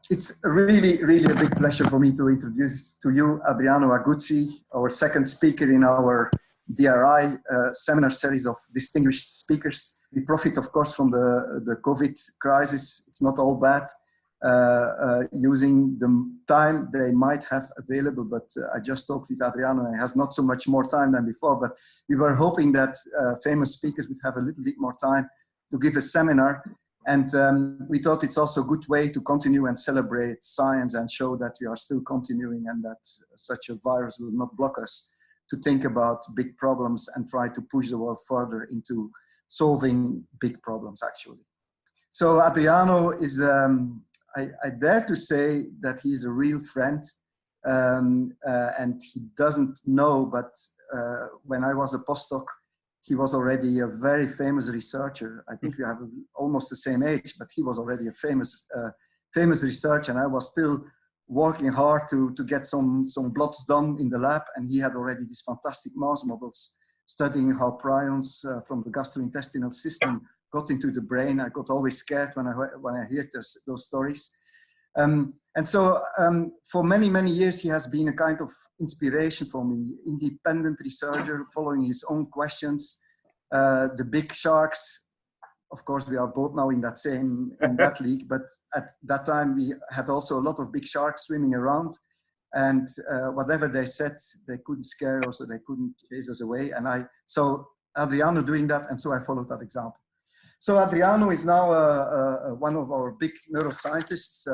It's really, really a big pleasure for me to introduce to you Adriano Aguzzi, our second speaker in our DRI seminar series of distinguished speakers. We profit, of course, from the COVID crisis. It's not all bad. Using the time they might have available, but I just talked with Adriano and he has not so much more time than before, but we were hoping that famous speakers would have a little bit more time to give a seminar. And we thought it's also a good way to continue and celebrate science and show that we are still continuing and that such a virus will not block us to think about big problems and try to push the world further into solving big problems, actually. So Adriano is, I dare to say that he's a real friend, and he doesn't know, but when I was a postdoc, he was already a very famous researcher. I think we have almost the same age, but he was already a famous researcher, and I was still working hard to get some blots done in the lab, and he had already these fantastic mouse models studying how prions from the gastrointestinal system got into the brain. I got always scared when I heard those stories. And so for many, many years, he has been a kind of inspiration for me, independent researcher, following his own questions. The big sharks, of course, we are both now in that league, but at that time we had also a lot of big sharks swimming around, and whatever they said, they couldn't scare us, or they couldn't chase us away. And so Adriano doing that, and so I followed that example. So Adriano is now one of our big neuroscientists,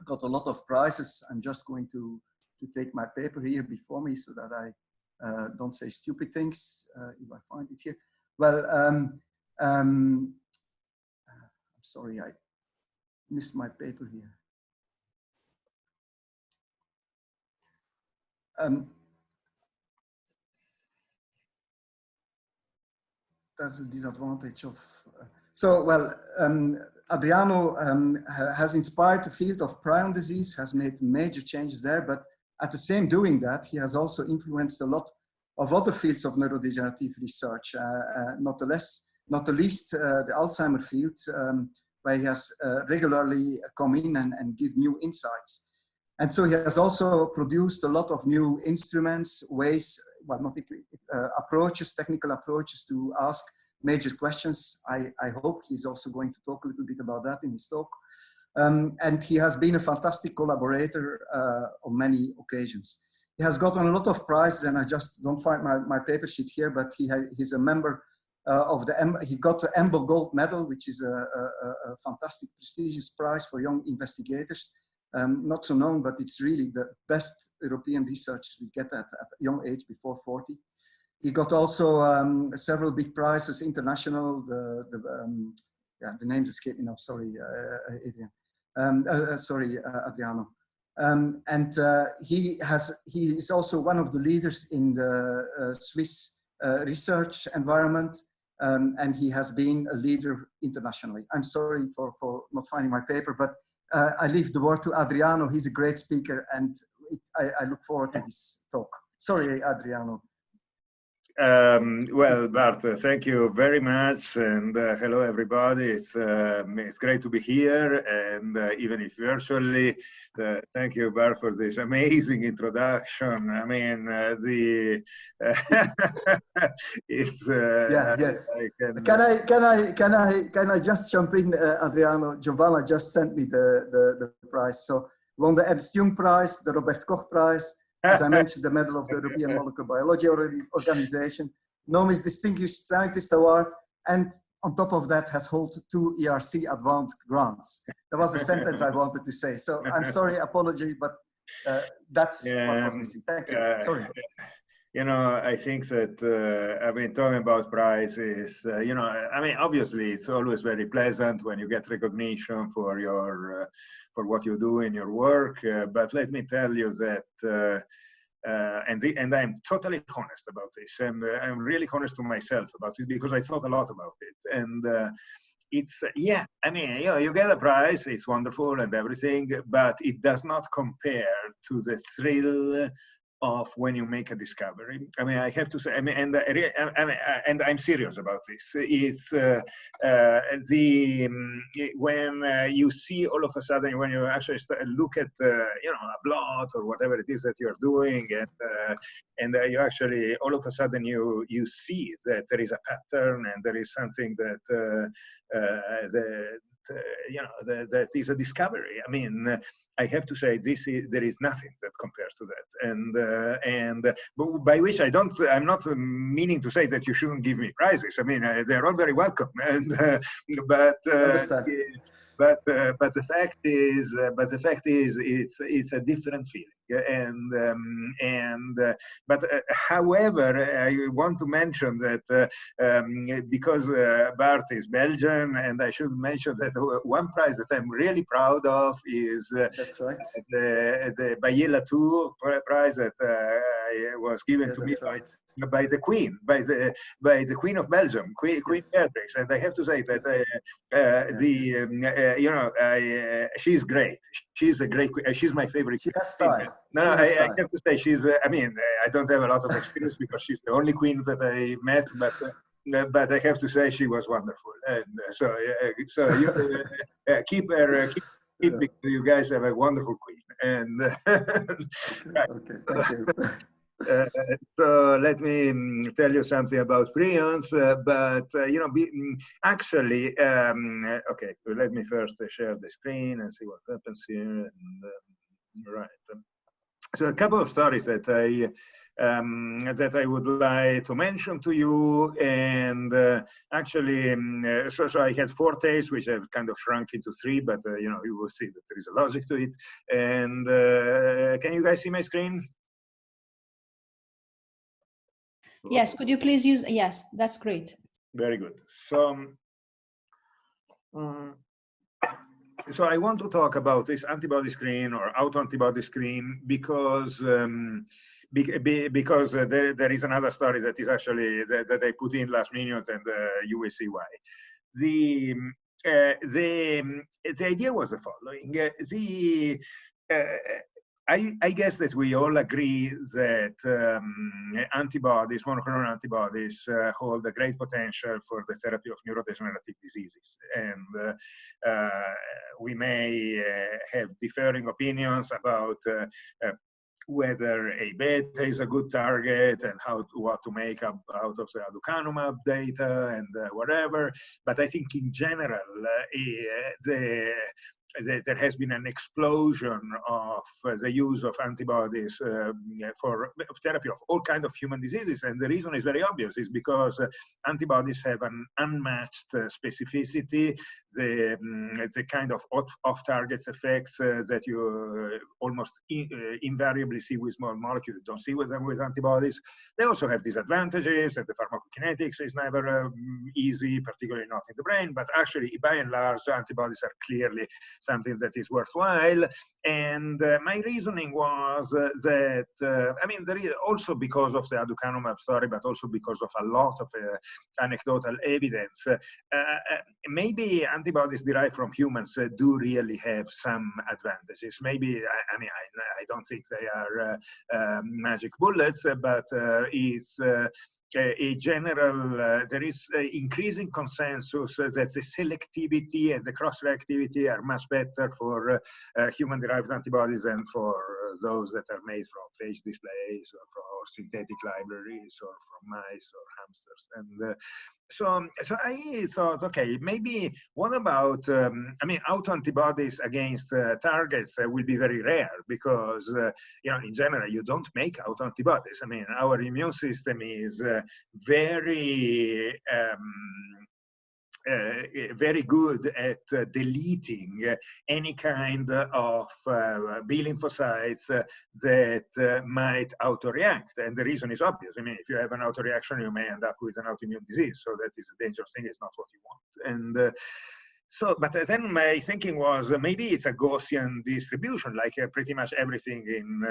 got a lot of prizes. I'm just going to take my paper here before me so that I don't say stupid things, if I find it here. Well, I'm sorry, I missed my paper here. That's a disadvantage of, Adriano has inspired the field of Prion disease, has made major changes there, but at the same doing that, he has also influenced a lot of other fields of neurodegenerative research, not the least the Alzheimer field, where he has regularly come in and give new insights. And so he has also produced a lot of new instruments, ways, well, not approaches, technical approaches to ask major questions. I hope he's also going to talk a little bit about that in his talk. And he has been a fantastic collaborator on many occasions. He has gotten a lot of prizes, and I just don't find my paper sheet here, but he's a member of he got the EMBO Gold Medal, which is a fantastic prestigious prize for young investigators. Not so known, but it's really the best European researchers we get at a young age, before 40. He got also several big prizes, international, the names escape me now, sorry, Adrian. Adriano. He is also one of the leaders in the Swiss research environment, and he has been a leader internationally. I'm sorry for not finding my paper, but I leave the word to Adriano. He's a great speaker, and I look forward to his talk. Sorry, Adriano. Well, Bart, thank you very much, and hello everybody. It's great to be here, and even if virtually, thank you, Bart, for this amazing introduction. I mean, it's Can I just jump in, Adriano? Giovanna just sent me the prize. So won the Ernst-Jung Prize, the Robert Koch Prize. As I mentioned, the Medal of the European Molecular Biology Organization, NOMIS Distinguished Scientist Award, and on top of that has held 2 ERC Advanced Grants. That was the sentence I wanted to say. So I'm sorry, apology, but that's what was missing. Thank you. Sorry. You know, I think that, I mean, talking about prizes, you know, I mean, obviously it's always very pleasant when you get recognition for for what you do in your work. But let me tell you that, and I'm totally honest about this, and I'm really honest to myself about it because I thought a lot about it. And it's, yeah, I mean, you know, you get a prize, it's wonderful and everything, but it does not compare to the thrill of when you make a discovery. I mean, I have to say, I mean, and I'm serious about this. It's when you see all of a sudden, when you actually look at you know, a plot or whatever it is that you're doing, and you actually all of a sudden you see that there is a pattern and there is something that you know, that is a discovery. I mean, I have to say there is nothing that compares to that, and but by which I'm not meaning to say that you shouldn't give me prizes. I mean, they're all very welcome, and but the fact is, it's a different feeling, but however, I want to mention that because Bart is Belgian, and I should mention that one prize that I'm really proud of is that's right, the Bayela II prize that was given to me by the Queen, by the Queen of Belgium, Queen Beatrix, and I have to say that you know, she's great. She's a great. She's my favorite. She has style. No, I have to say she's. I mean, I don't have a lot of experience because she's the only queen that I met, but I have to say she was wonderful, and so you keep her. Keep because you guys have a wonderful queen, and okay, thank you. So let me tell you something about prions, but you know, actually, okay, so let me first share the screen and see what happens here. And, right. So a couple of stories that I would like to mention to you, and actually, so I had 4 tales which have kind of shrunk into 3, but you know, you will see that there is a logic to it. And can you guys see my screen? Yes, could you please use, yes, that's great. Very good. So, so I want to talk about this antibody screen or autoantibody screen because there is another story that is actually that I put in last minute, and you will see why. The idea was the following. I guess that we all agree that antibodies, monoclonal antibodies, hold a great potential for the therapy of neurodegenerative diseases. And we may have differing opinions about whether A beta is a good target and what to make out of the aducanumab data and whatever. But I think in general, there has been an explosion of the use of antibodies for therapy of all kinds of human diseases. And the reason is very obvious, is because antibodies have an unmatched specificity, the kind of off-target effects that you almost invariably see with small molecules, you don't see with them with antibodies. They also have disadvantages, and the pharmacokinetics is never easy, particularly not in the brain, but actually, by and large, antibodies are clearly something that is worthwhile. And my reasoning was that, I mean, there is also because of the aducanumab story, but also because of a lot of anecdotal evidence, maybe antibodies derived from humans do really have some advantages. Maybe, I mean, I don't think they are magic bullets, but it's a general, there is increasing consensus that the selectivity and the cross-reactivity are much better for human-derived antibodies than for those that are made from phage displays or from synthetic libraries or from mice or hamsters. And so I thought, okay, maybe what about, I mean, autoantibodies against targets will be very rare because, you know, in general, you don't make autoantibodies. I mean, our immune system is very good at deleting any kind of B lymphocytes that might autoreact. And the reason is obvious. I mean, if you have an autoreaction, you may end up with an autoimmune disease. So that is a dangerous thing. It's not what you want. And so, but then my thinking was maybe it's a Gaussian distribution, like pretty much everything in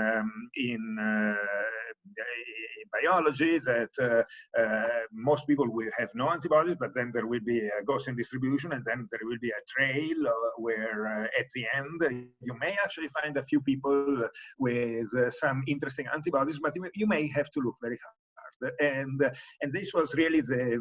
biology that most people will have no antibodies, but then there will be a Gaussian distribution, and then there will be a trail where at the end you may actually find a few people with some interesting antibodies, but you may have to look very hard. And this was really the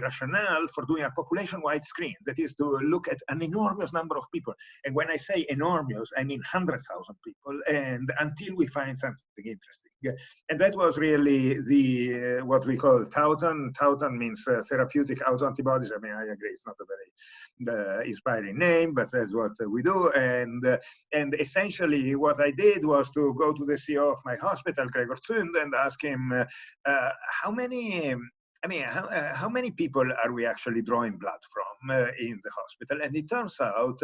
rationale for doing a population-wide screen, that is to look at an enormous number of people. And when I say enormous, I mean 100,000 people, and until we find something interesting. And that was really the what we call TAUTAN. TAUTAN means therapeutic autoantibodies. I mean, I agree, it's not a very inspiring name, but that's what we do. And essentially what I did was to go to the CEO of my hospital, Gregor Zünd, and ask him how many people are we actually drawing blood from in the hospital? And it turns out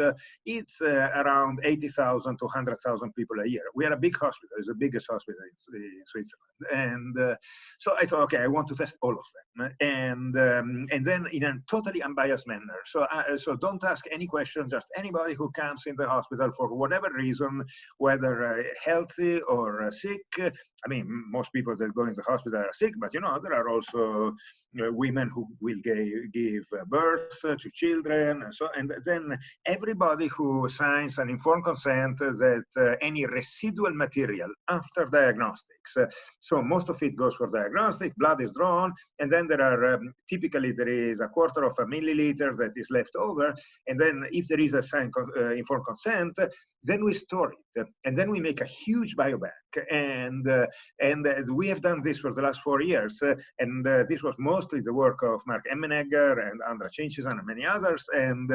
it's around 80,000 to 100,000 people a year. We are a big hospital. It's the biggest hospital in Switzerland. And so I thought, okay, I want to test all of them. And then in a totally unbiased manner. So don't ask any question, just anybody who comes in the hospital for whatever reason, whether healthy or sick. I mean, most people that go in the hospital are sick, but you know, there are also women who will give birth to children, and then everybody who signs an informed consent that any residual material after diagnostics, so most of it goes for diagnostic, blood is drawn, and then there are typically there is a quarter of a milliliter that is left over, and then if there is a signed informed consent, then we store it, and then we make a huge biobank, and we have done this for the last 4 years, and this was mostly the work of Mark Emmenegger and Andra Cincishan and many others, and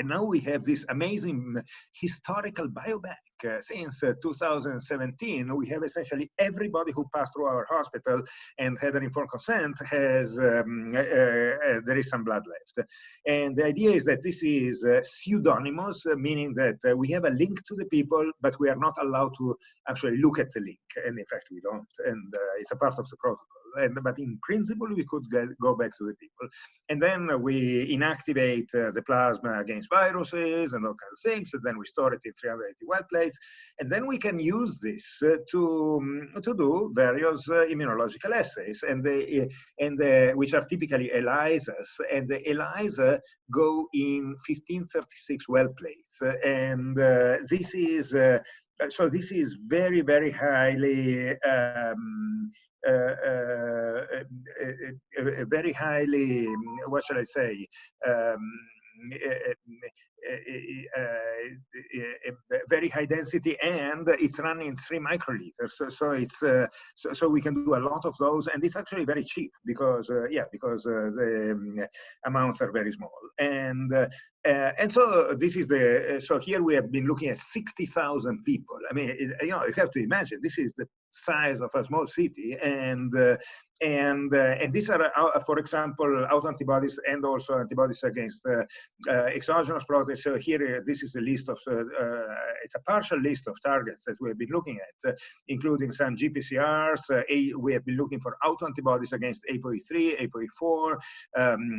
now we have this amazing historical biobank. Since 2017, we have essentially everybody who passed through our hospital and had an informed consent has, there is some blood left. And the idea is that this is pseudonymous, meaning that we have a link to the people, but we are not allowed to actually look at the link. And in fact, we don't, and it's a part of the protocol. But in principle, we could go back to the people. And then we inactivate the plasma against viruses and all kinds of things. And then we store it in 380 well plates. And then we can use this to do various immunological assays, which are typically ELISAs. And the ELISA go in 1536 well plates. And this is so this is very, very highly very highly, what shall I say, very high density, and it's run in 3 microliters. So it's so we can do a lot of those, and it's actually very cheap because the amounts are very small. And so this is so here we have been looking at 60,000 people. I mean, you know, you have to imagine this is the size of a small city, and these are, for example, autoantibodies and also antibodies against exogenous proteins. So here, this is a list of, it's a partial list of targets that we have been looking at, including some GPCRs. We have been looking for autoantibodies against ApoE3, ApoE4,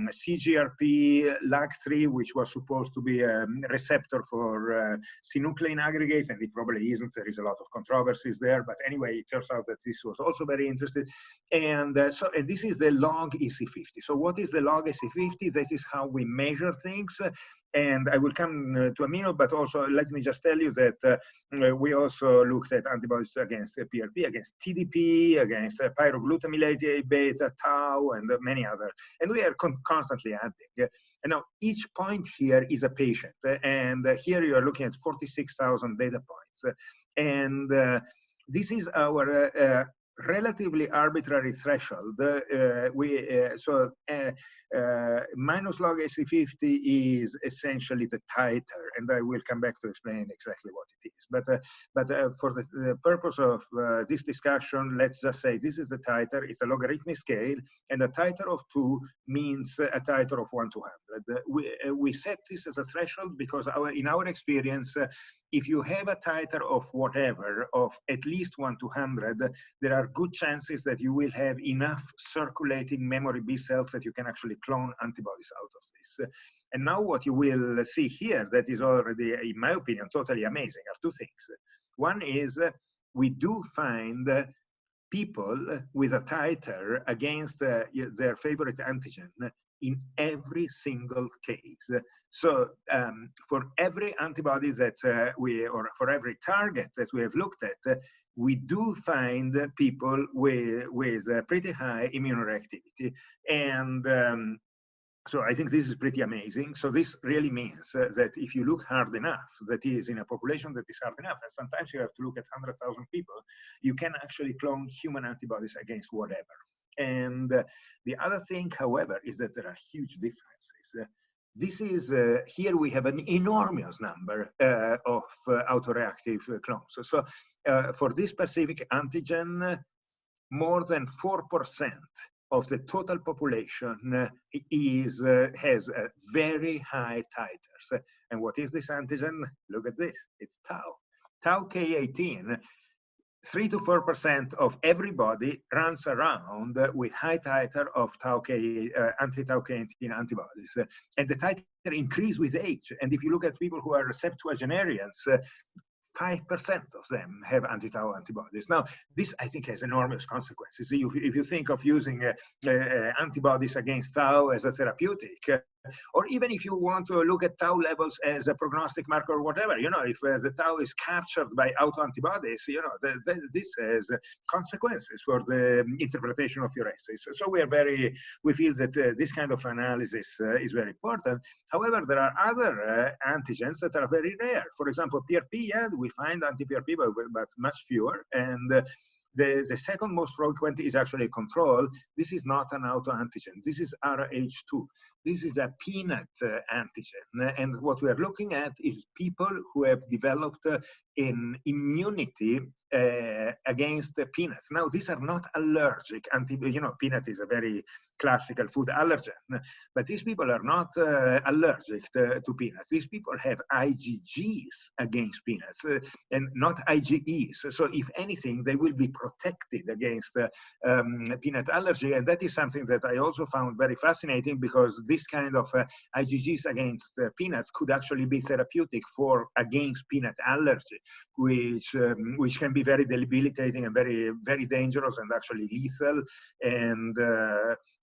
CGRP, LAG3, which was supposed to be a receptor for synuclein aggregates, and it probably isn't. There is a lot of controversies there, but anyway, it turns out that this was also very interesting. And so this is the log EC50. So what is the log EC50? This is how we measure things. And I will come to a minute, but also let me just tell you that we also looked at antibodies against PRP, against TDP, against pyroglutamylate beta, tau, and many others. And we are constantly adding. And now each point here is a patient. And here you are looking at 46,000 data points. And this is our relatively arbitrary threshold. Minus log EC50 is essentially the titer, and I will come back to explain exactly what it is. But for the purpose of this discussion, let's just say this is the titer. It's a logarithmic scale, and a titer of 2 means a titer of 1 to 100. We set this as a threshold because in our experience, if you have a titer of whatever, of at least 1 to 100, there are good chances that you will have enough circulating memory B cells that you can actually clone antibodies out of this. And now what you will see here that is already, in my opinion, totally amazing are 2 things. One is we do find people with a titer against their favorite antigen in every single case. So for every antibody that or for every target that we have looked at, we do find people with pretty high immunoreactivity. And so I think this is pretty amazing. So this really means that if you look hard enough, that is in a population that is hard enough, and sometimes you have to look at 100,000 people, you can actually clone human antibodies against whatever. And the other thing, however, is that there are huge differences. This is, here we have an enormous number of autoreactive clones. So for this specific antigen, more than 4% of the total population has a very high titers. And what is this antigen? Look at this, it's tau. Tau K18, 3 to 4% of everybody runs around with high titer of anti-tau K18 antibodies. And the titer increase with age. And if you look at people who are septuagenarians, 5% of them have anti-tau antibodies. Now, this, I think, has enormous consequences. If you think of using antibodies against tau as a therapeutic, or even if you want to look at tau levels as a prognostic marker or whatever, you know, if the tau is captured by autoantibodies, you know, this has consequences for the interpretation of your assays. So we feel that this kind of analysis is very important. However, there are other antigens that are very rare. For example, PRP, yeah, we find anti-PRP, but much fewer. And the second most frequent is actually control. This is not an autoantigen. This is RH2. This is a peanut antigen. And what we are looking at is people who have developed an immunity against peanuts. Now, these are not allergic. You know, peanut is a very classical food allergen. But these people are not allergic to peanuts. These people have IgGs against peanuts and not IgEs. So if anything, they will be protected against peanut allergy. And that is something that I also found very fascinating, because this kind of IgGs against peanuts could actually be therapeutic against peanut allergy, which can be very debilitating and very, very dangerous and actually lethal. And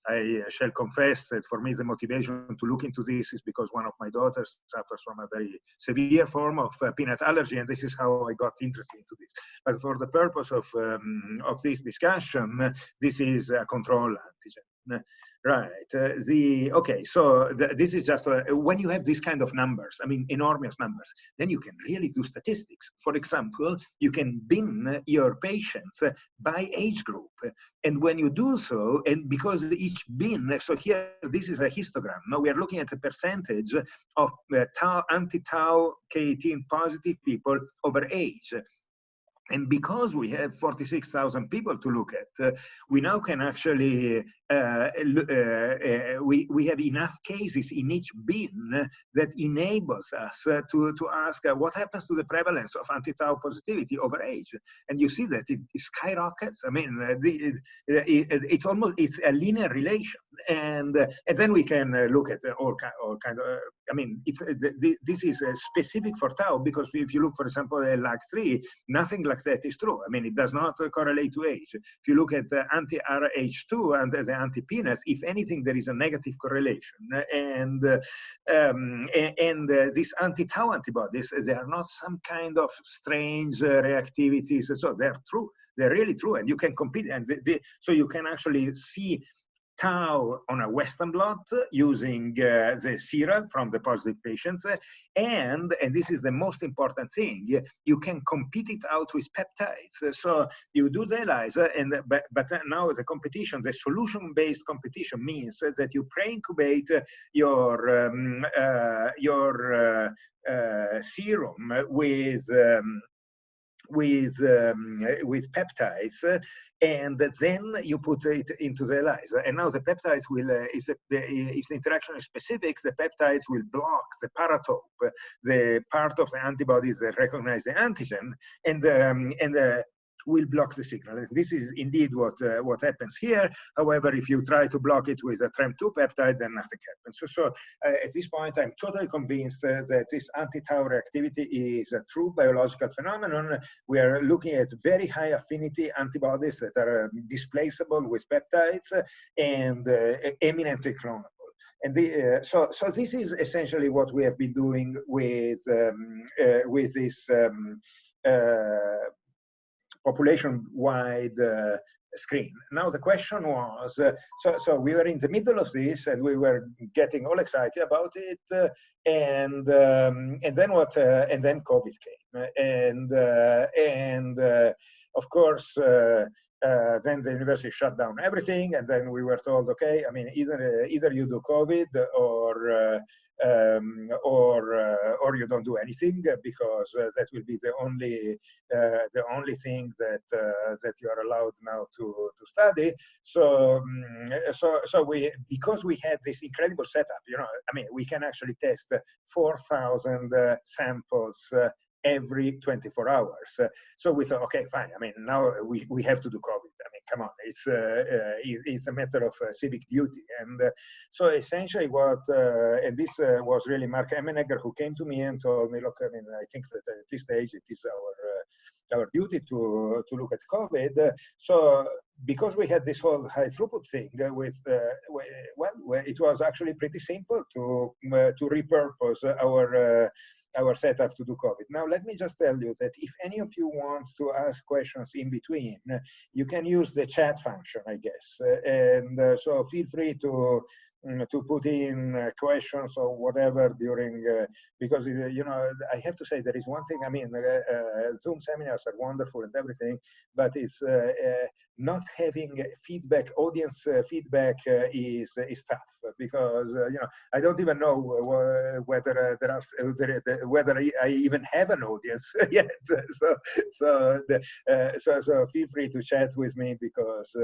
I shall confess that for me, the motivation to look into this is because one of my daughters suffers from a very severe form of peanut allergy, and this is how I got interested into this. But for the purpose of this discussion, this is a control antigen. Right. Okay, so this is just when you have this kind of numbers, I mean, enormous numbers, then you can really do statistics. For example, you can bin your patients by age group. And when you do so, and because each bin, so here, this is a histogram. Now we are looking at the percentage of anti-tau K18 positive people over age. And because we have 46,000 people to look at, we now can actually, we have enough cases in each bin that enables us to ask what happens to the prevalence of anti-tau positivity over age. And you see that it skyrockets. I mean, it's a linear relation. And then we can look at all kind of, I mean, this is specific for tau, because if you look, for example, at LAG3, nothing like that is true. I mean, it does not correlate to age. If you look at anti-RH2 and the anti-peanuts, if anything, there is a negative correlation. And these anti-tau antibodies, they are not some kind of strange reactivities. So they're true. They're really true. And you can compete. And so you can actually see tau on a Western blot using the sera from the positive patients. And this is the most important thing, you can compete it out with peptides. So you do the ELISA, but now the competition, the solution-based competition means that you pre-incubate your serum with peptides, and then you put it into the ELISA. And now the peptides will, if the interaction is specific, the peptides will block the paratope, the part of the antibodies that recognize the antigen, and will block the signal. And this is indeed what happens here. However, if you try to block it with a TREM2 peptide, then nothing happens. So at this point, I'm totally convinced that this anti-tau reactivity is a true biological phenomenon. We are looking at very high affinity antibodies that are displaceable with peptides and eminently clonable. And so this is essentially what we have been doing with this population-wide screen. Now the question was, so we were in the middle of this and we were getting all excited about it, and then what? And then COVID came, and of course. Then the university shut down everything, and then we were told, okay, I mean, either you do COVID or you don't do anything, because that will be the only thing that you are allowed now to study. So we, because we had this incredible setup, you know, I mean, we can actually test 4,000 samples every 24 hours. So we thought, okay, fine. I mean, now we have to do COVID. I mean, come on, it's a matter of civic duty. And so essentially what, and this was really Mark Emenegger who came to me and told me, look, I mean, I think that at this stage it is our duty to look at COVID. So because we had this whole high throughput thing with, well, it was actually pretty simple to repurpose our setup to do COVID. Now, let me just tell you that if any of you want to ask questions in between, you can use the chat function, I guess. And so feel free to put in questions or whatever during, because, you know, I have to say there is one thing, I mean, Zoom seminars are wonderful and everything, but it's not having feedback, audience feedback is tough, because, you know, I don't even know whether whether I even have an audience yet. So feel free to chat with me, because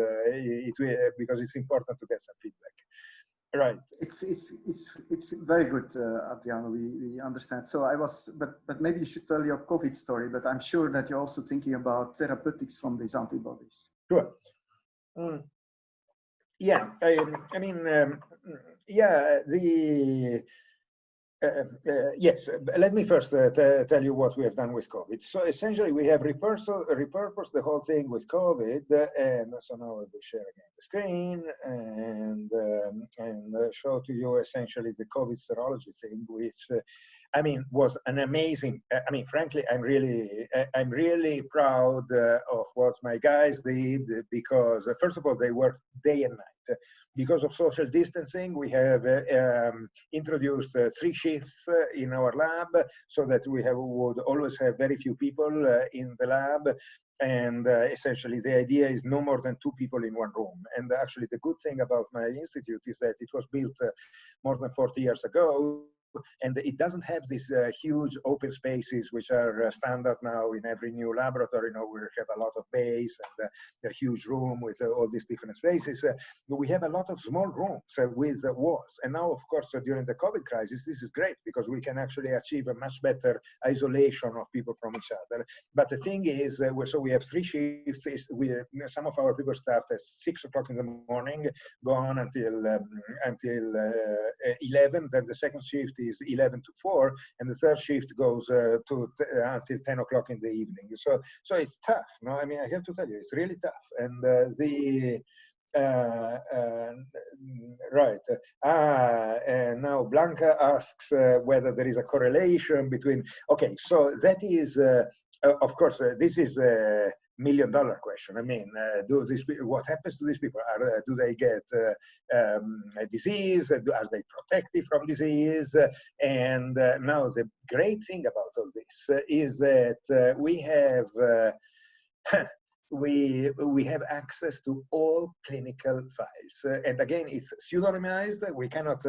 because it's important to get some feedback. Right. It's very good, Adriano. We understand. So I was, but maybe you should tell your COVID story. But I'm sure that you're also thinking about therapeutics from these antibodies. Sure. Yeah. I mean, yeah. Yes, let me first tell you what we have done with COVID. So essentially, we have repurposed the whole thing with COVID, and so now I will share again the screen and show to you essentially the COVID serology thing, which I mean was an amazing. I mean, frankly, I'm really proud of what my guys did, because first of all, they worked day and night. Because of social distancing, we have introduced 3 shifts in our lab, so that we would always have very few people in the lab. And essentially, the idea is no more than 2 people in one room. And actually, the good thing about my institute is that it was built more than 40 years ago. And it doesn't have these huge open spaces, which are standard now in every new laboratory. You know, we have a lot of bays and a huge room with all these different spaces. But we have a lot of small rooms with walls. And now, of course, during the COVID crisis, this is great, because we can actually achieve a much better isolation of people from each other. But the thing is, so we have 3 shifts. Some of our people start at 6 o'clock in the morning, go on until 11. Then the second shift is 11 to 4, and the third shift goes until 10 o'clock in the evening. So it's tough. No, I mean, I have to tell you, it's really tough. And right. And now Blanca asks whether there is a correlation between. Okay, so that is, of course, this is a $1 million question. I mean, what happens to these people? Do they get a disease? Are they protected from disease? And now the great thing about all this is that we have access to all clinical files. And again, it's pseudonymized. We cannot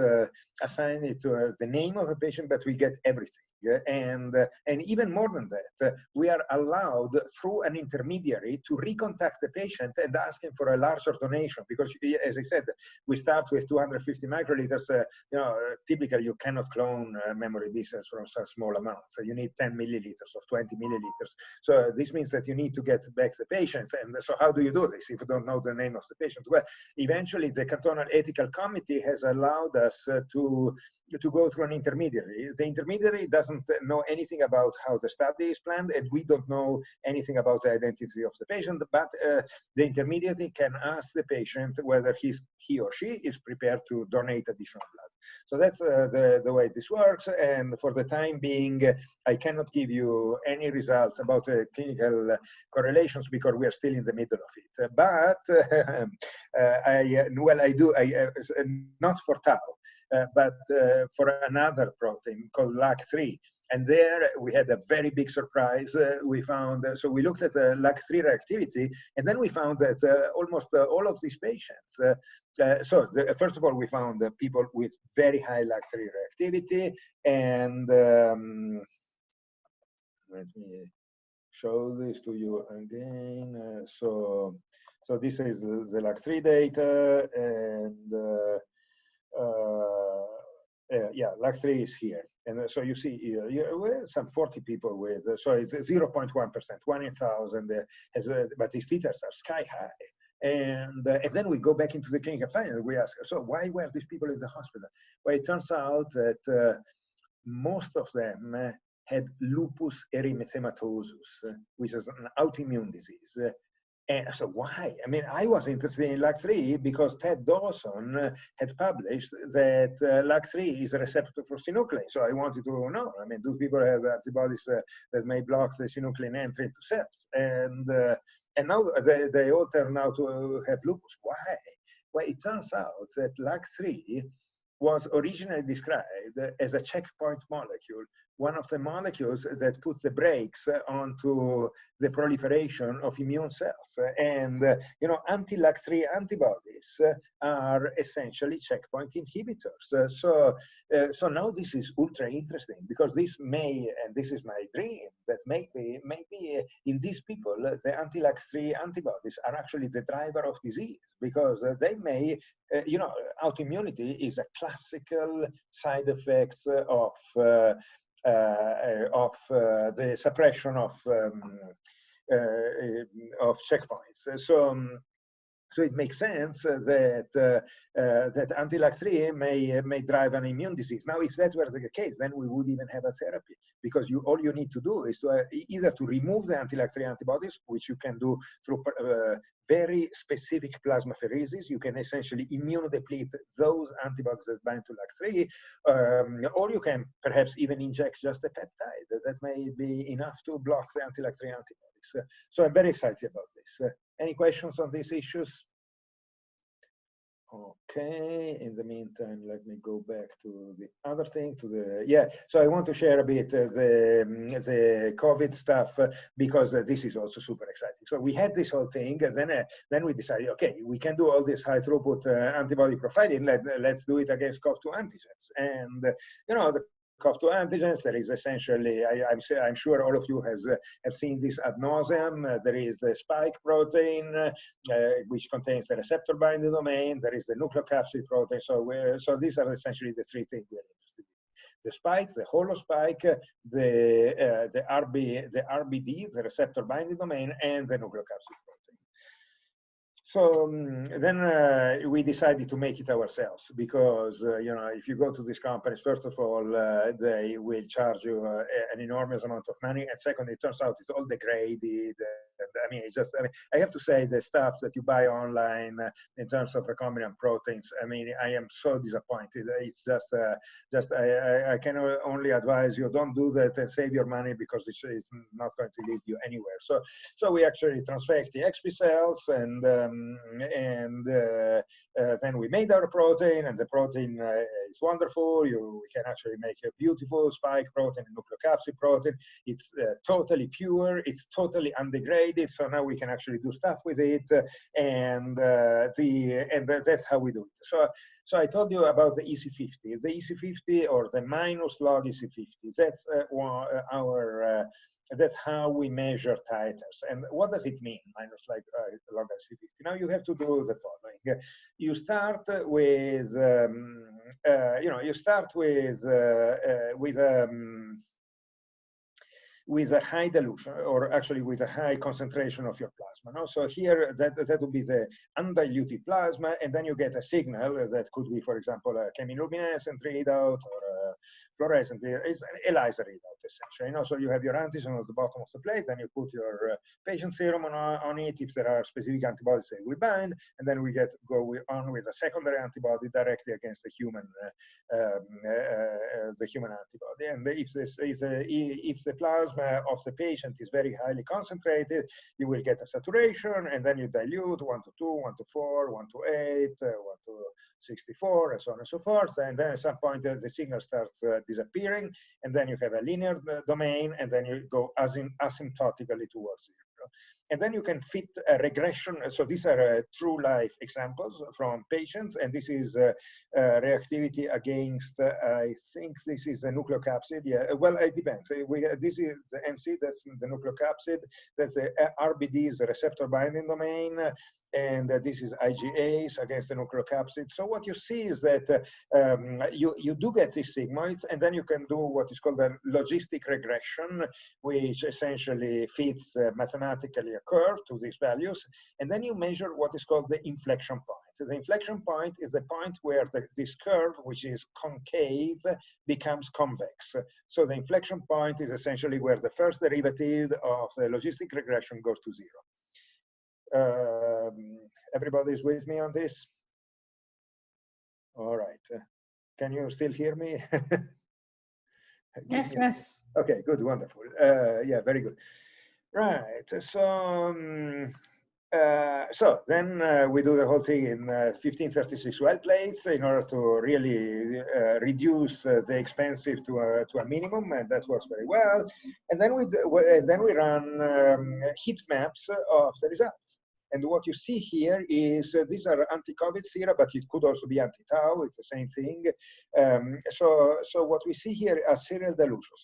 assign it to the name of a patient, but we get everything. and even more than that, we are allowed through an intermediary to recontact the patient and ask him for a larger donation, because, as I said, we start with 250 microliters. Typically you cannot clone memory B cells from such small amounts. So you need 10 milliliters or 20 milliliters. So this means that you need to get back the patients. And so how do you do this if you don't know the name of the patient? Well, eventually the cantonal ethical committee has allowed us to go through an intermediary. The intermediary doesn't know anything about how the study is planned, and we don't know anything about the identity of the patient, but the intermediary can ask the patient whether he or she is prepared to donate additional blood. So that's the way this works, and for the time being, I cannot give you any results about clinical correlations because we are still in the middle of it. But I do, not for tau, but for another protein called LAC3. And there we had a very big surprise. We found, so we looked at the LAC3 reactivity, and then we found that almost all of these patients, first of all, we found people with very high LAC3 reactivity, and let me show this to you again. So this is the LAC3 data, and yeah, LAC3 is here. And so you see some 40 people with, so it's 0.1%, 1 in 1,000, but these titers are sky high. And then we go back into the clinical findings. We ask, so why were these people in the hospital? Well, it turns out that most of them had lupus erythematosus, which is an autoimmune disease. And so why? I mean, I was interested in LAC3 because Ted Dawson had published that LAC3 is a receptor for synuclein. So I wanted to know, I mean, do people have antibodies that may block the synuclein entry into cells? And now they all turn out to have lupus. Why? Well, it turns out that LAC3 was originally described as a checkpoint molecule, one of the molecules that puts the brakes onto the proliferation of immune cells. And, anti-LAC3 antibodies are essentially checkpoint inhibitors. So now this is ultra interesting, because this may, and this is my dream, that maybe in these people, the anti-LAC3 antibodies are actually the driver of disease, because they may, autoimmunity is a classical side effect of the suppression of checkpoints. So it makes sense that that anti-LAC3 may drive an immune disease. Now, if that were the case, then we would even have a therapy, because all you need to do is to either to remove the anti-LAC3 antibodies, which you can do through very specific plasmapheresis. You can essentially immunodeplete those antibodies that bind to LAC3, or you can perhaps even inject just a peptide that may be enough to block the anti-LAC3 antibodies. So I'm very excited about this. Any questions on these issues? Okay, in the meantime, let me go back to the other thing, so I want to share a bit the COVID stuff, because this is also super exciting. So we had this whole thing, and then we decided, okay, we can do all this high throughput antibody profiling, let's do it against COV2 antigens. And, the COV2 antigens, there is essentially, I'm sure all of you have seen this ad nauseum. There is the spike protein, which contains the receptor binding domain. There is the nucleocapsid protein. So these are essentially the three things we're interested in: the spike, the holospike, the RBD, the receptor binding domain, and the nucleocapsid protein. So then we decided to make it ourselves, because if you go to these companies, first of all, they will charge you an enormous amount of money, and second, it turns out it's all degraded. And, I have to say, the stuff that you buy online in terms of recombinant proteins, I am so disappointed. It's just I can only advise you, don't do that and save your money, because it's not going to lead you anywhere. So we actually transfect the XP cells, and then we made our protein, and the protein is wonderful. We can actually make a beautiful spike protein, nucleocapsid protein. It's totally pure. It's totally undegraded. So now we can actually do stuff with it, and that's how we do it. So I told you about the EC50. The EC50 or the minus log EC50. That's that's how we measure titers. And what does it mean, minus log EC50? Now you have to do the following. You start with, you start with a high dilution, or actually with a high concentration of your plasma. No? So here, that would be the undiluted plasma, and then you get a signal that could be, for example, a chemiluminescent readout or a fluorescent. It's an ELISA readout, essentially. You know, so you have your antigen at the bottom of the plate, then you put your patient serum on it. If there are specific antibodies, they will bind, and then we go on with a secondary antibody directly against the human antibody. And if the plasma of the patient is very highly concentrated, you will get a saturation, and then you dilute 1 to 2, 1 to 4, 1 to 8, 1 to 64, and so on and so forth. And then at some point, the signal starts disappearing, and then you have a linear domain, and then you go asymptotically towards zero. And then you can fit a regression. So these are true life examples from patients, and this is reactivity against, I think this is the nucleocapsid. Yeah, well, it depends. This is the NC, that's the nucleocapsid. That's the RBD's receptor binding domain. And this is IgAs against the nucleocapsid. So what you see is that you do get these sigmoids, and then you can do what is called a logistic regression, which essentially fits mathematically a curve to these values. And then you measure what is called the inflection point. So the inflection point is the point where this curve, which is concave, becomes convex. So the inflection point is essentially where the first derivative of the logistic regression goes to zero. Everybody's with me on this? All right. Can you still hear me? Yes, yes. Okay, good, wonderful. Yeah, very good. Right. So then we do the whole thing in 1536 well plates in order to really reduce the expensive to a minimum, and that works very well. And then we run heat maps of the results. And what you see here is these are anti-COVID sera, but it could also be anti-tau. It's the same thing. So what we see here are serial dilutions.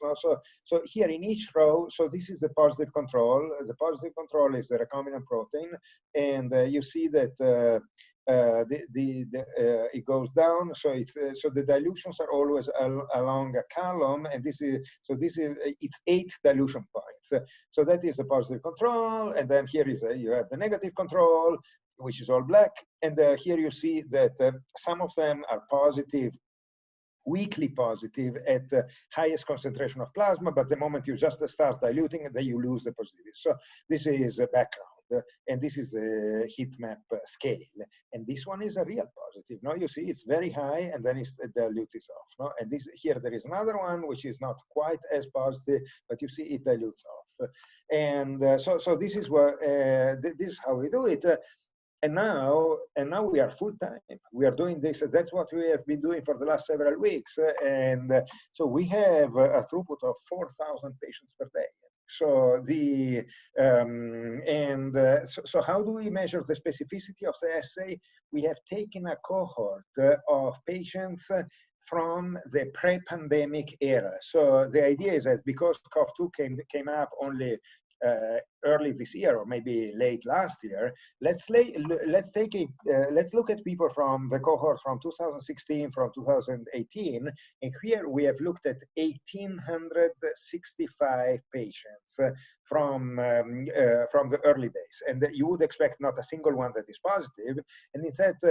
So here in each row, so this is the positive control. The positive control is the recombinant protein, and you see that it goes down. So so the dilutions are always along a column, and it's 8 dilution points. So that is the positive control, and then here is you have the negative control, which is all black, and here you see that some of them are positive, weakly positive at the highest concentration of plasma, but the moment you just start diluting, then you lose the positivity. So this is a background. And this is the heat map scale. And this one is a real positive. Now you see it's very high, and then it dilutes off. No? And here there is another one which is not quite as positive, but you see it dilutes off. And so this is this is how we do it. And now we are full time. We are doing this. That's what we have been doing for the last several weeks. And so we have a throughput of 4,000 patients per day. So so how do we measure the specificity of the assay? We have taken a cohort of patients from the pre-pandemic era. So the idea is that because COV2 came up only early this year, or maybe late last year, let's look at people from the cohort from 2016, from 2018, and here we have looked at 1,865 patients from the early days, and you would expect not a single one that is positive, and it's that,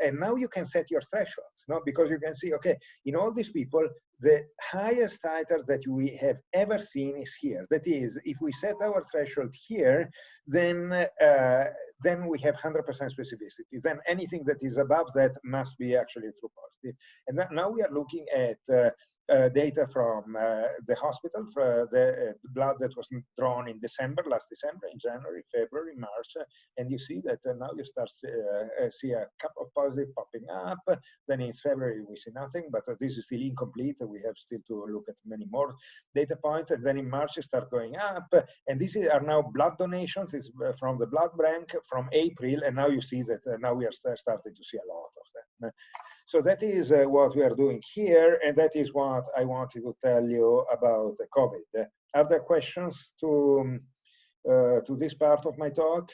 and now you can set your thresholds, no? Because you can see, okay, in all these people, the highest titer that we have ever seen is here. That is, if we set our threshold here, then we have 100% specificity. Then anything that is above that must be actually true positive. And now we are looking at data from the hospital, for the blood that was drawn in last December, in January, February, March, and you see that now you start see a couple of positive popping up. Then in February we see nothing, but this is still incomplete. We have still to look at many more data points, and then in March it start going up. And these are now blood donations. It's from the blood bank from April, and now you see that now we are starting to see a lot of them. So that is what we are doing here, and that is what I wanted to tell you about COVID. Are there questions to this part of my talk?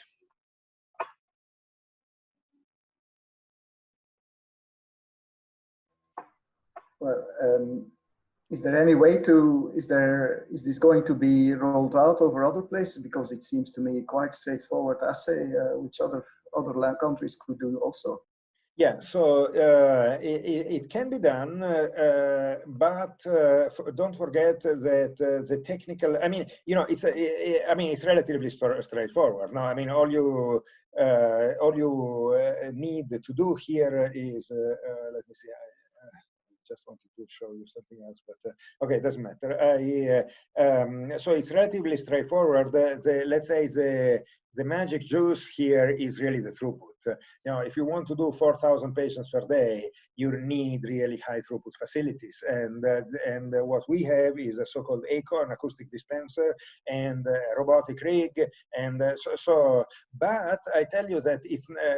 Well, is there any way to, is this going to be rolled out over other places? Because it seems to me quite straightforward assay, which other countries could do also. Yeah, so it can be done, but don't forget that the technical, I mean, you know, it's relatively straightforward. No, I mean, all you need to do here is, let me see, just wanted to show you something else, but okay, it doesn't matter. So it's relatively straightforward. Let's say the magic juice here is really the throughput. You know, if you want to do 4,000 patients per day, you need really high throughput facilities. And what we have is a so-called ACO, an acoustic dispenser, and a robotic rig. And but I tell you that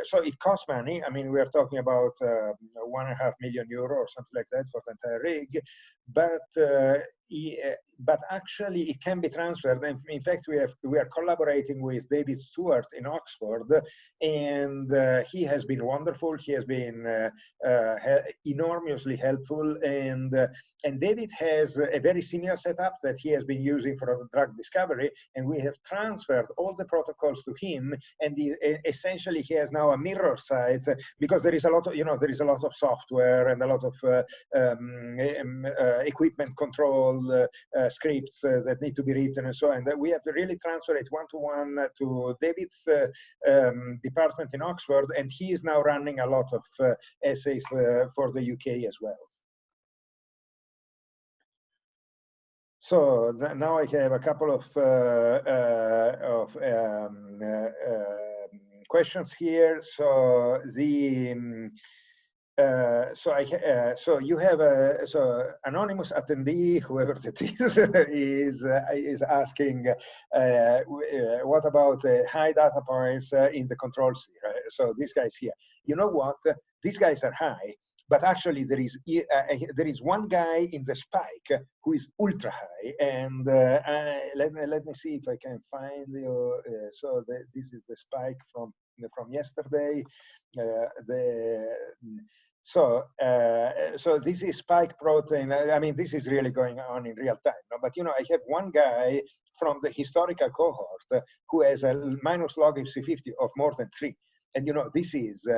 so it costs money. I mean, we are talking about €1.5 million or something like that for the entire rig. But actually it can be transferred. And in fact, we are collaborating with David Stewart in Oxford, and he has been wonderful. He has been enormously helpful, and David has a very similar setup that he has been using for drug discovery, and we have transferred all the protocols to him, and essentially he has now a mirror site, because there is a lot of, you know, there is a lot of software and a lot of equipment control scripts that need to be written and so on. And we have to really transfer it one-to-one to David's department in Oxford, and he is now running a lot of assays for the UK as well. So now I have a couple of questions here. So so you have anonymous attendee, whoever that is asking, what about high data points in the control sphere? So these guys here, you know what? These guys are high, but actually there is one guy in the spike who is ultra high, and let me see if I can find you. So this is the spike from yesterday. So this is spike protein. I mean, this is really going on in real time. No? But, you know, I have one guy from the historical cohort who has a minus log FC50 of more than 3. And, you know, this is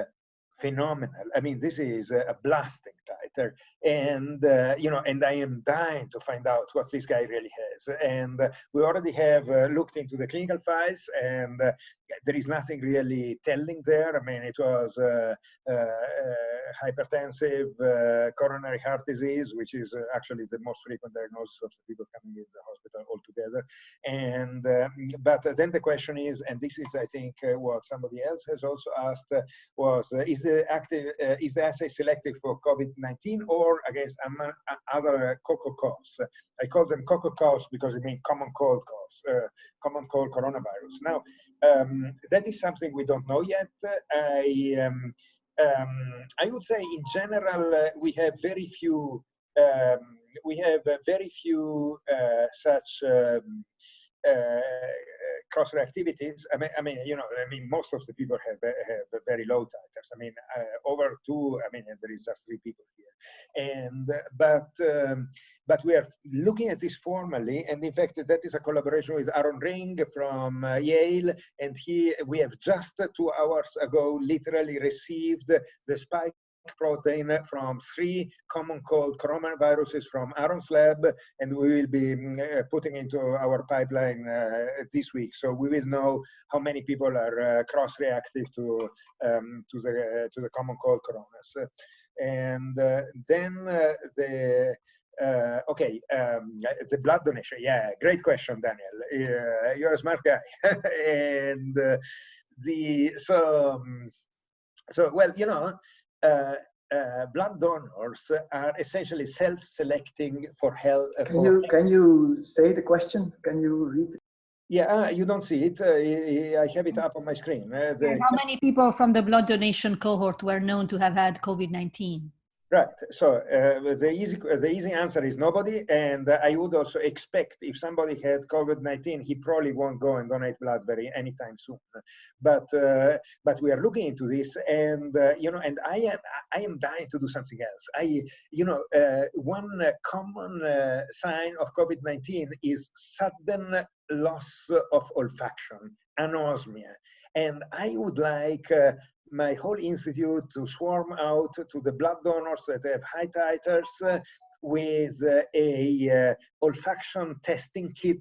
phenomenal. I mean, this is a blasting titer. And, you know, and I am dying to find out what this guy really has. And we already have looked into the clinical files, and there is nothing really telling there. I mean, it was hypertensive coronary heart disease, which is actually the most frequent diagnosis of the people coming in the hospital altogether. And but then the question is, and this is, I think, what somebody else has also asked, was is the assay selective for COVID-19 or against other cocos? I call them cocos because it means common cold cause, common cold coronavirus. Now, that is something we don't know yet. I would say in general, we have very few such cross-reactivities. I mean, you know, most of the people have very low titers. I mean, over 2. I mean, there is just 3 people here, and but we are looking at this formally, and in fact, that is a collaboration with Aaron Ring from Yale, and we have just 2 hours ago literally received the spike protein from 3 common cold coronaviruses from Aaron's lab, and we will be putting into our pipeline this week. So we will know how many people are cross-reactive to the common cold coronas. And then the blood donation. Yeah, great question, Daniel. You're a smart guy. And so well, you know. Blood donors are essentially self-selecting for health. Can you say the question? Can you read it? Yeah, you don't see it. I have it up on my screen. How many people from the blood donation cohort were known to have had COVID-19? Right. So the easy answer is nobody. And I would also expect if somebody had COVID-19, he probably won't go and donate blood anytime soon. But we are looking into this, and you know, and I am dying to do something else. One common sign of COVID-19 is sudden loss of olfaction, anosmia, and I would like my whole institute to swarm out to the blood donors that have high titers with a olfaction testing kit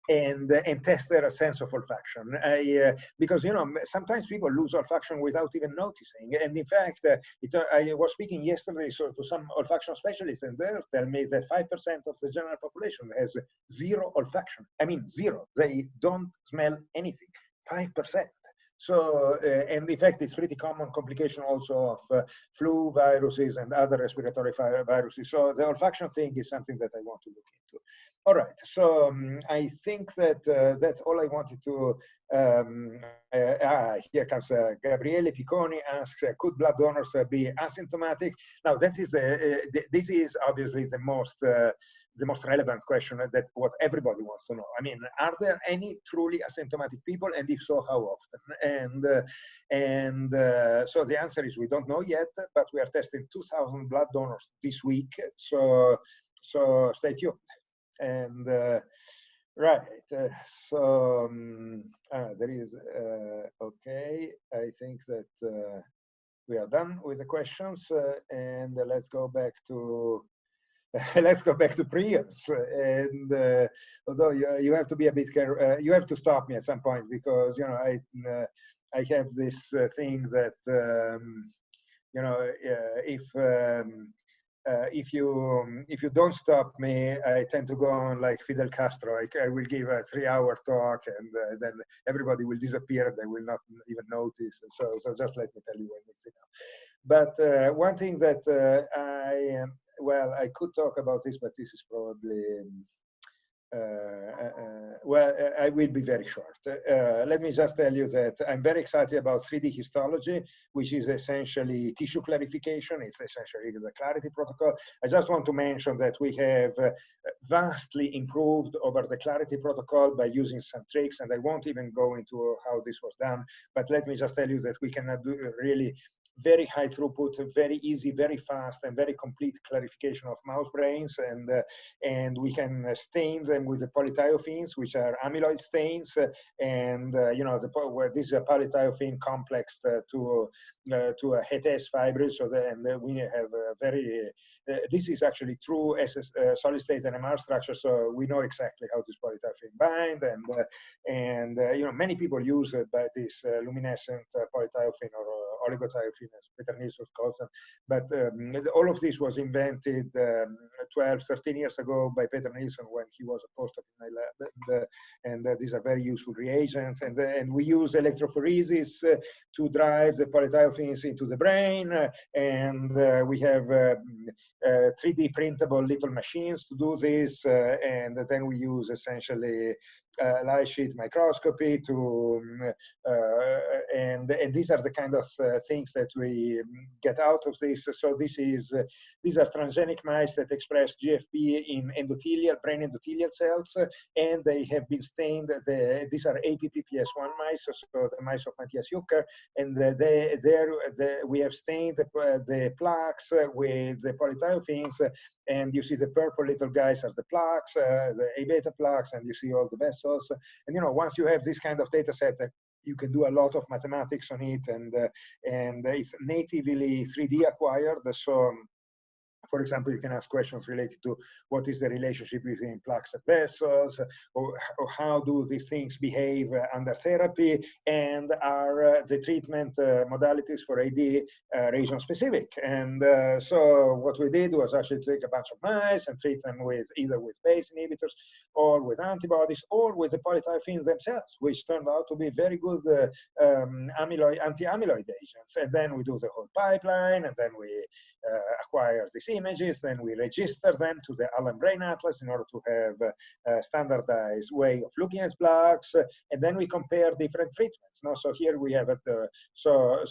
and test their sense of olfaction. Because, you know, sometimes people lose olfaction without even noticing. And in fact, I was speaking yesterday to some olfaction specialists, and they tell me that 5% of the general population has zero olfaction. I mean, zero. They don't smell anything. 5%. So, and in fact, it's pretty common complication also of flu viruses and other respiratory viruses. So the olfaction thing is something that I want to look into. All right, so I think that that's all I wanted to, here comes Gabriele Picconi asks, could blood donors be asymptomatic? Now that is this is obviously the most relevant question, that what everybody wants to know. I mean, are there any truly asymptomatic people, and if so, how often? And so the answer is we don't know yet, but we are testing 2,000 blood donors this week, so stay tuned. And right, so there is okay. I think that we are done with the questions, and let's go back to Prions. And although you have to be a bit careful, you have to stop me at some point, because you know I have this thing that you know, if you don't stop me, I tend to go on like Fidel Castro. I will give a 3-hour talk, and then everybody will disappear. They will not even notice. So just let me tell you when it's enough. But one thing that well, I could talk about this, but this is probably well, I will be very short. Let me just tell you that I'm very excited about 3D histology, which is essentially tissue clarification. It's essentially the Clarity protocol. I just want to mention that we have vastly improved over the Clarity protocol by using some tricks, and I won't even go into how this was done, but let me just tell you that we can do really very high throughput, very easy, very fast, and very complete clarification of mouse brains, and we can stain them with the polythiophins, which are amyloid stains, and you know, this is a polythiophine complex to a HETS fibril. So we have a very this is actually true solid state NMR structure, so we know exactly how this polythiophine bind, and you know, many people use this luminescent polythiophine or oligothiophine, as Peter Nielsen calls them. But all of this was invented 12, 13 years ago by Peter Nielsen when he was a postdoc in my lab. And these are very useful reagents. And we use electrophoresis to drive the polythiophines into the brain. And we have 3D printable little machines to do this. And then we use essentially light sheet microscopy to, and these are the kind of things that we get out of this. So these are transgenic mice that express GFP in brain endothelial cells, and they have been stained. These are APPPS1 mice, so the mice of Matthias Jucker, and we have stained the plaques with the polythiophins, and you see the purple little guys are the plaques, the A beta plaques, and you see all the vessels. And you know, once you have this kind of data set, you can do a lot of mathematics on it, and it's natively 3D acquired. So, for example, you can ask questions related to what is the relationship between plaques and vessels, or how do these things behave under therapy, and are the treatment modalities for AD region specific. And so what we did was actually take a bunch of mice and treat them with either with BACE inhibitors or with antibodies or with the polythiophins themselves, which turned out to be very good anti-amyloid agents. And then we do the whole pipeline, and then we acquire this images, then we register them to the Allen Brain Atlas in order to have a standardized way of looking at plaques, and then we compare different treatments. Now, so here we have so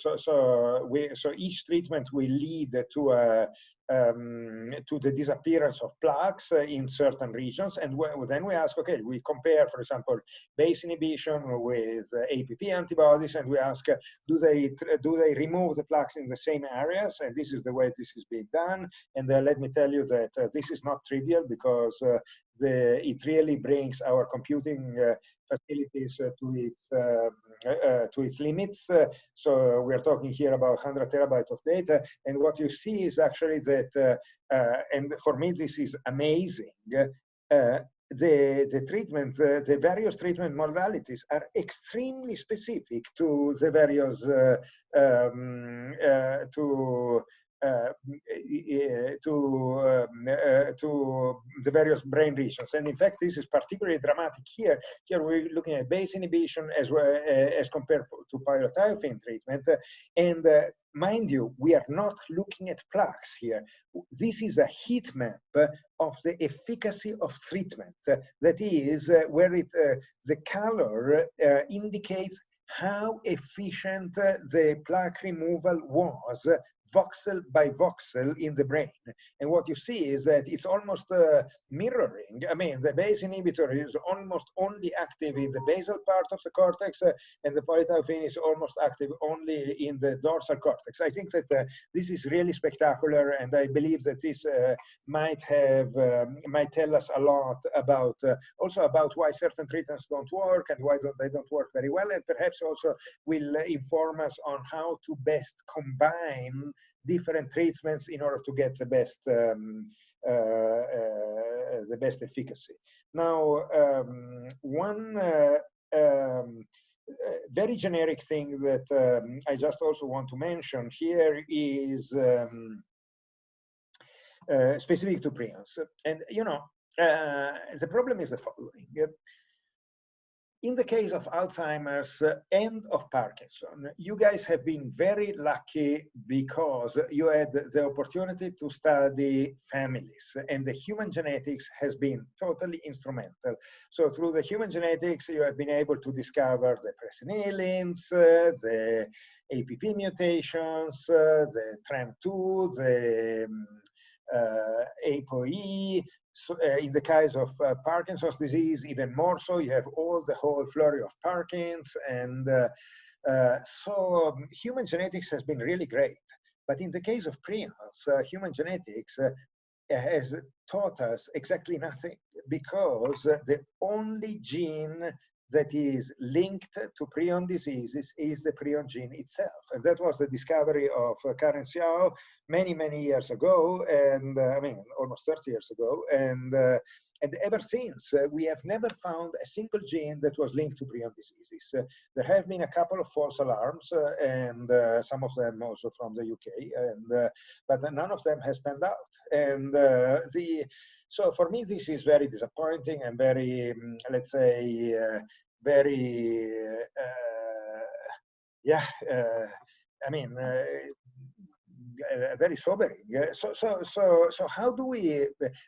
each treatment will lead to the disappearance of plaques in certain regions, and then we ask, okay, we compare, for example, base inhibition with APP antibodies, and we ask, do they remove the plaques in the same areas? And this is the way this is being done. And let me tell you that this is not trivial, because it really brings our computing facilities to its limits. So we're talking here about 100 terabytes of data, and what you see is actually that, and for me this is amazing, the treatment, the various treatment modalities are extremely specific to the various to the various brain regions. And in fact, this is particularly dramatic here. Here we're looking at base inhibition as well as compared to pyrothiophene treatment. And mind you, we are not looking at plaques here. This is a heat map of the efficacy of treatment. That is where the color indicates how efficient the plaque removal was, voxel by voxel in the brain. And what you see is that it's almost mirroring. I mean, the BACE inhibitor is almost only active in the basal part of the cortex, and the polythiophene is almost active only in the dorsal cortex. I think that this is really spectacular, and I believe that this might tell us a lot about also about why certain treatments don't work and why they don't work very well, and perhaps also will inform us on how to best combine different treatments in order to get the best efficacy. Now, one very generic thing that I just also want to mention here is specific to prions. And the problem is the following. In the case of Alzheimer's and of Parkinson, you guys have been very lucky because you had the opportunity to study families, and the human genetics has been totally instrumental. So through the human genetics, you have been able to discover the presenilins, the APP mutations, the TREM2, the ApoE. So, in the case of Parkinson's disease, even more so, you have the whole flurry of Parkins, and so human genetics has been really great. But in the case of prions, human genetics has taught us exactly nothing, because the only gene that is linked to prion diseases is the prion gene itself. And that was the discovery of Karen Xiao many, many years ago, and I mean, almost 30 years ago. And ever since, we have never found a single gene that was linked to prion diseases. There have been a couple of false alarms, and some of them also from the UK, and but none of them has panned out. And so for me, this is very disappointing and very, let's say, very, I mean, very sobering. So how do we?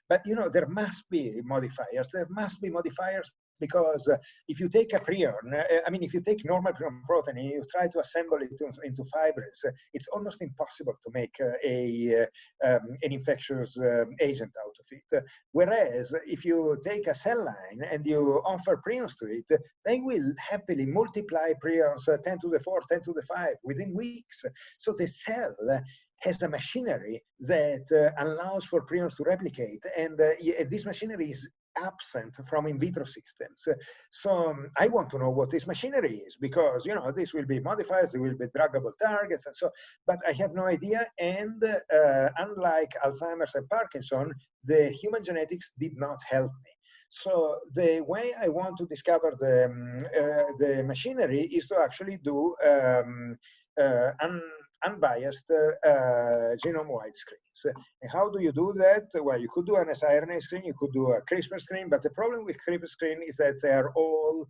But there must be modifiers. There must be modifiers, because if you take a prion, I mean, if you take normal prion protein and you try to assemble it into fibrils, it's almost impossible to make an infectious agent out of it. Whereas if you take a cell line and you offer prions to it, they will happily multiply prions 10 to the 4, 10 to the 5 within weeks. So the cell has a machinery that allows for prions to replicate, and this machinery is absent from in vitro systems. So I want to know what this machinery is, because this will be modifiers, there will be druggable targets, and so, but I have no idea. And unlike Alzheimer's and Parkinson, the human genetics did not help me. So the way I want to discover the machinery is to actually do unbiased genome-wide screens. And how do you do that? Well, you could do an siRNA screen, you could do a CRISPR screen, but the problem with CRISPR screen is that they are all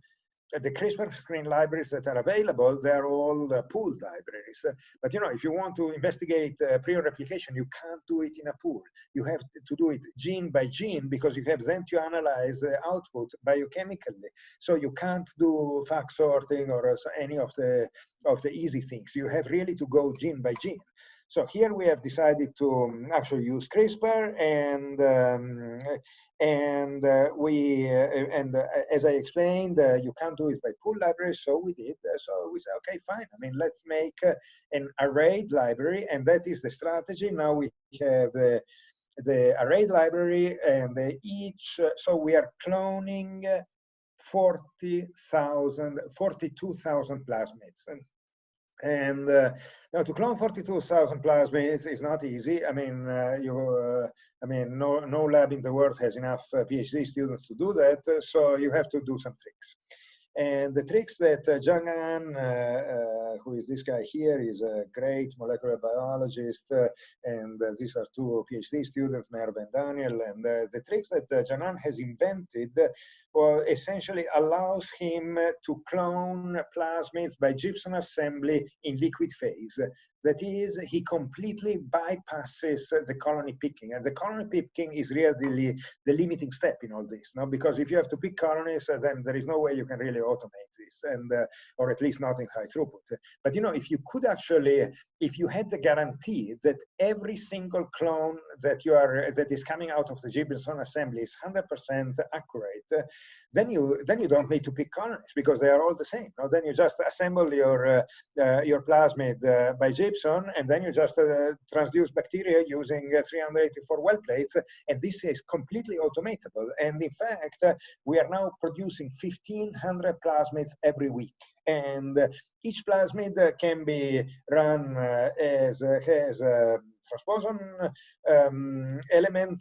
the CRISPR screen libraries that are available, they're all pooled libraries. But you know, if you want to investigate prion replication, you can't do it in a pool. You have to do it gene by gene, because you have then to analyze the output biochemically. So you can't do FACS sorting or any of the easy things. You have really to go gene by gene. So here we have decided to actually use CRISPR, and as I explained, you can't do it by pool libraries, so we did. So we said, okay, fine. I mean, let's make an arrayed library, and that is the strategy. Now we have the arrayed library, and so we are cloning 42,000 plasmids. And now to clone 42,000 plasmids is not easy. I mean, no lab in the world has enough PhD students to do that. So you have to do some tricks. And the tricks that Jung An, who is this guy here, is a great molecular biologist, and these are two PhD students, Merv and Daniel. And the tricks that Jung An has invented, well, essentially allows him to clone plasmids by gypsum assembly in liquid phase. That is, he completely bypasses the colony picking, and the colony picking is really the limiting step in all this, no? Because if you have to pick colonies, then there is no way you can really automate this, and or at least not in high throughput. But you know, if you could actually, if you had the guarantee that every single clone that is coming out of the gypsum assembly is 100% accurate, then you don't need to pick colonies, because they are all the same. No? Then you just assemble your plasmid by gypsum, and then you just transduce bacteria using 384 well plates, and this is completely automatable. And in fact, we are now producing 1,500 plasmids every week. And each plasmid can be run has a transposon element,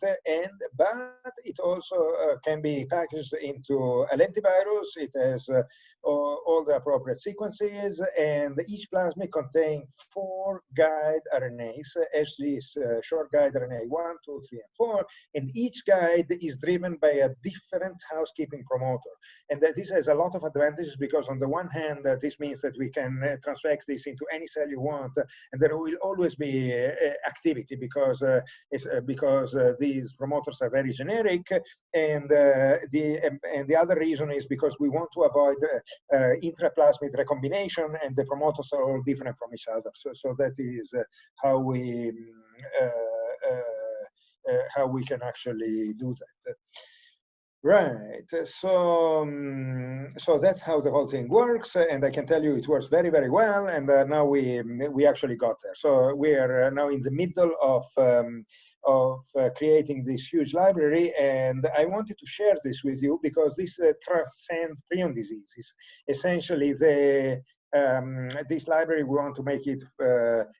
but it also can be packaged into a lentivirus. It has all the appropriate sequences, and each plasmid contains 4 guide RNAs, HDs, short guide RNA 1, 2, 3, and 4, and each guide is driven by a different housekeeping promoter. And this has a lot of advantages, because on the one hand, this means that we can transfect this into any cell you want, and there will always be activity, because these promoters are very generic, and the other reason is because we want to avoid intraplasmid recombination, and the promoters are all different from each other. So that is how we can actually do that. Right, so that's how the whole thing works, and I can tell you it works very, very well. And now we actually got there. So we are now in the middle of creating this huge library, and I wanted to share this with you because this transcends prion diseases. Essentially, this library, we want to make it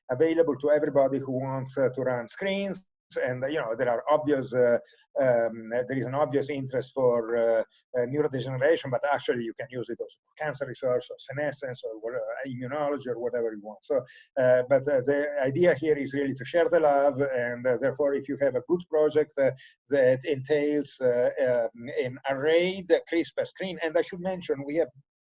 available to everybody who wants to run screens. And you know, there are obvious there is an obvious interest for neurodegeneration, but actually you can use it also for cancer research or senescence or immunology or whatever you want. So but the idea here is really to share the love, and therefore if you have a good project that entails an arrayed CRISPR screen, and I should mention we have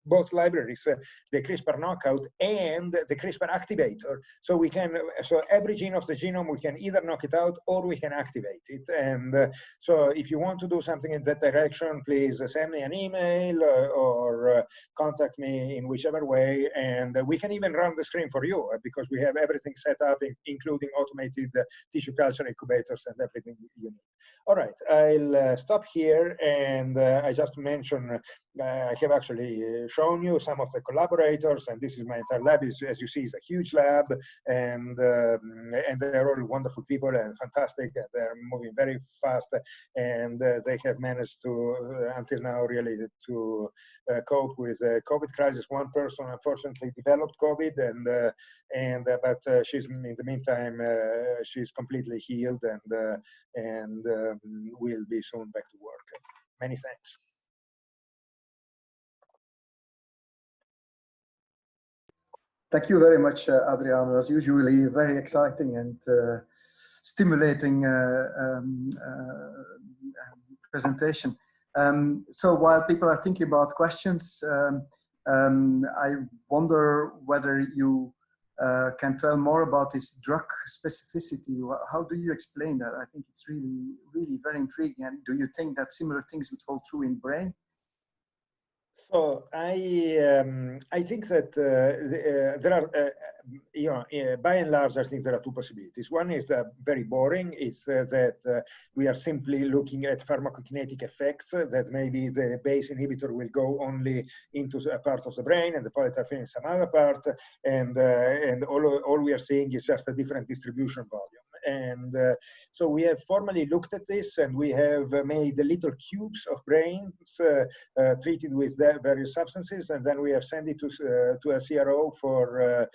both libraries, the CRISPR knockout and the CRISPR activator. So we can, so every gene of the genome, we can either knock it out or we can activate it. And so if you want to do something in that direction, please send me an email or contact me in whichever way. And we can even run the screen for you because we have everything set up, including automated tissue culture incubators and everything you need. All right, I'll stop here. And I just mentioned, I have actually shown you some of the collaborators, and this is my entire lab. As you see, it's a huge lab, and they're all wonderful people and fantastic. And they're moving very fast, and they have managed to until now really to cope with the COVID crisis. One person unfortunately developed COVID, but she's in the meantime she's completely healed and will be soon back to work. Many thanks. Thank you very much, Adriano. As usually, very exciting and stimulating presentation. So while people are thinking about questions, I wonder whether you can tell more about this drug specificity. How do you explain that? I think it's really, really very intriguing. And do you think that similar things would hold true in brain? So I think that there are, by and large, I think there are two possibilities. One is very boring. It's that we are simply looking at pharmacokinetic effects, that maybe the BACE inhibitor will go only into a part of the brain and the polytrypsin in some other part, and all we are seeing is just a different distribution volume. And so we have formally looked at this, and we have made little cubes of brains treated with various substances, and then we have sent it to a CRO for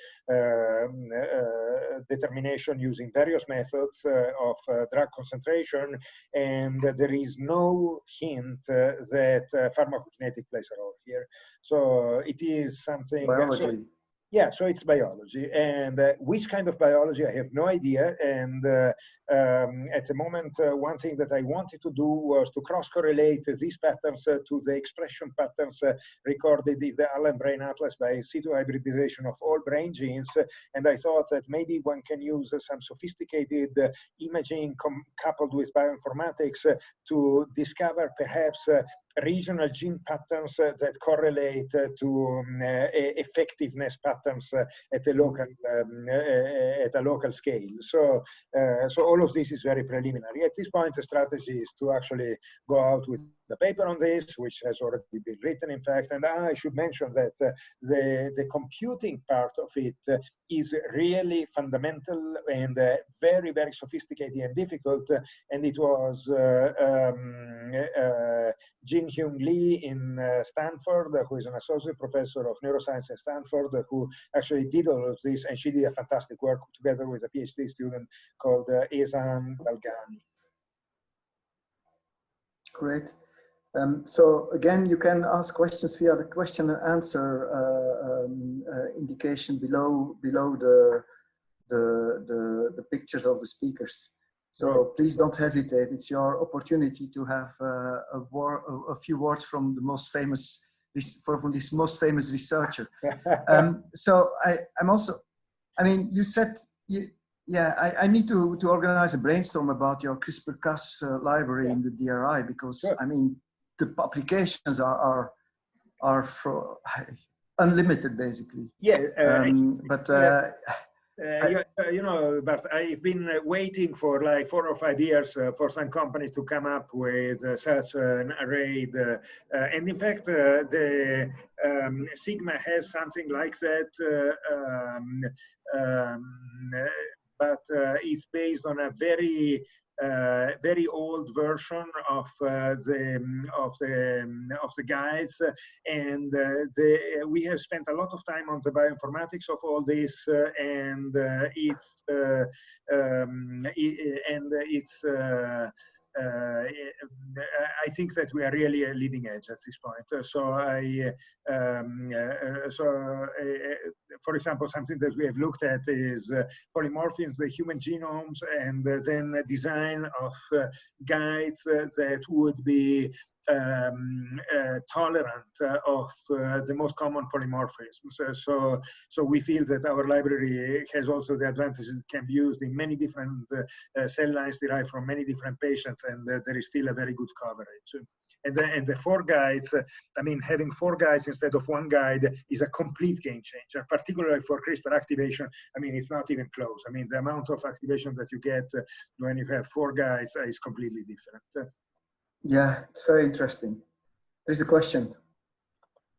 determination using various methods of drug concentration, and there is no hint that pharmacokinetic plays a role here. So it is something. Biology. Yeah, so it's biology, and which kind of biology, I have no idea. And at the moment, one thing that I wanted to do was to cross-correlate these patterns to the expression patterns recorded in the Allen Brain Atlas by in situ hybridization of all brain genes. And I thought that maybe one can use some sophisticated imaging coupled with bioinformatics to discover perhaps regional gene patterns that correlate to effectiveness patterns at a local scale. So all of this is very preliminary. At this point, the strategy is to actually go out with the paper on this, which has already been written, in fact. And I should mention that the computing part of it is really fundamental and very, very sophisticated and difficult. And it was Jin-Hyung Lee in Stanford, who is an associate professor of neuroscience at Stanford, who actually did all of this, and she did a fantastic work together with a PhD student called Ehsan Dalgani. Great. So again, you can ask questions via the question and answer indication below the pictures of the speakers. So please don't hesitate. It's your opportunity to have a few words from the most famous, from this most famous researcher. So I'm also, I mean, you said, I need to organize a brainstorm about your CRISPR-Cas library in the DRI, because I mean, the publications are for unlimited, basically. You know, but I've been waiting for like 4 or 5 years for some company to come up with such an array. And in fact, the Sigma has something like that, but it's based on a very old version of the guides, and we have spent a lot of time on the bioinformatics of all this, and I think that we are really a leading edge at this point. For example, something that we have looked at is polymorphisms, the human genomes, and then a design of guides that would be tolerant of the most common polymorphisms. So we feel that our library has also the advantages it can be used in many different cell lines derived from many different patients, and there is still a very good coverage. And the 4 guides, I mean, having 4 guides instead of 1 guide is a complete game changer, particularly for CRISPR activation. I mean, it's not even close. I mean, the amount of activation that you get when you have 4 guides is completely different. Yeah, it's very interesting. There's a question.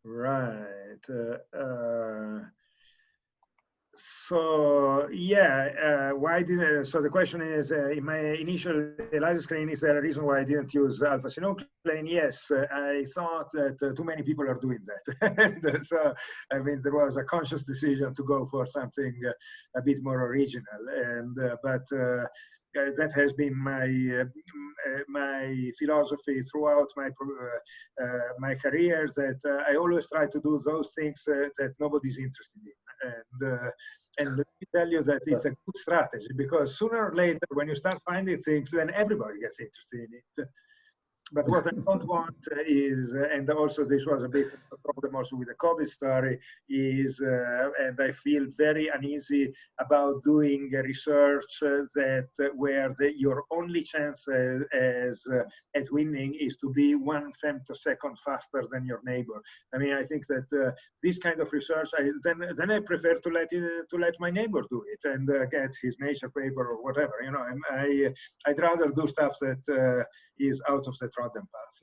Right. So yeah, why didn't? So the question is, in my initial ELISA screen, is there a reason why I didn't use alpha-synuclein? Yes, I thought that too many people are doing that, and so I mean there was a conscious decision to go for something a bit more original, and that has been my philosophy throughout my career, that I always try to do those things that nobody's interested in. And let me tell you that it's a good strategy, because sooner or later, when you start finding things, then everybody gets interested in it. But what I don't want is, and also this was a bit of a problem also with the COVID story, is, and I feel very uneasy about doing research that where your only chance at winning is to be 1 femtosecond faster than your neighbor. I mean, I think that this kind of research, then I prefer to let my neighbor do it and get his Nature paper or whatever. You know, I'd rather do stuff that is out of the trodden path.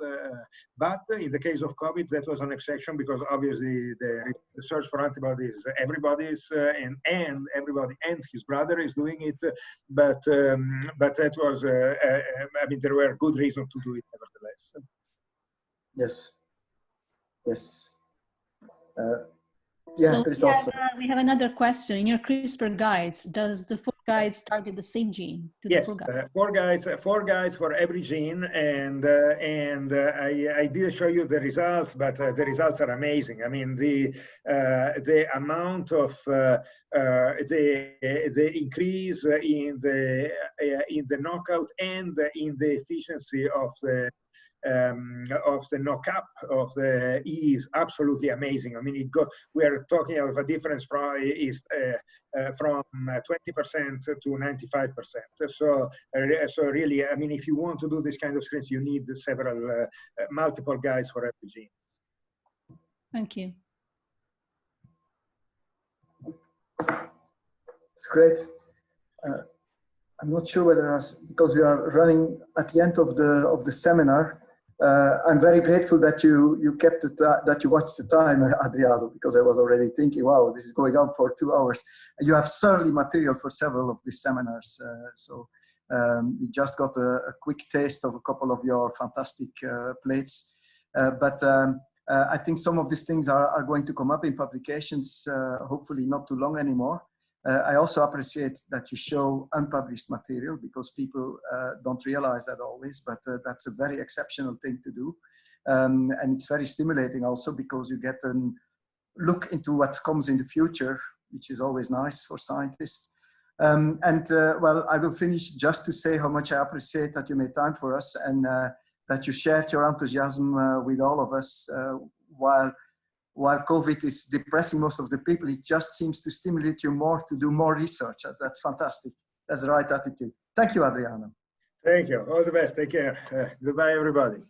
But in the case of COVID, that was an exception because obviously the search for antibodies, everybody's and everybody and his brother is doing it. But that was, I mean, there were good reasons to do it nevertheless. Yes. Yes. So we have another question. In your CRISPR guides, does the 4 guides target the same gene? Yes, 4 guides for every gene, and I did show you the results, but the results are amazing. I mean, the amount of the increase in the knockout and in the efficiency of the knock-up of the E is absolutely amazing. I mean, we are talking of a difference from 20% to 95%. So really, I mean, if you want to do this kind of screens, you need several, multiple guides for every gene. Thank you. It's great. I'm not sure whether, because we are running at the end of the seminar, I'm very grateful that you kept it, that you watched the time, Adriano, because I was already thinking, wow, this is going on for 2 hours. You have certainly material for several of these seminars. We just got a quick taste of a couple of your fantastic plates. But I think some of these things are going to come up in publications, hopefully not too long anymore. I also appreciate that you show unpublished material because people don't realize that always, but that's a very exceptional thing to do. And it's very stimulating also because you get a look into what comes in the future, which is always nice for scientists. Well, I will finish just to say how much I appreciate that you made time for us and that you shared your enthusiasm with all of us while COVID is depressing most of the people. It just seems to stimulate you more to do more research. That's fantastic. That's the right attitude. Thank you, Adriano. Thank you. All the best. Take care. Goodbye, everybody.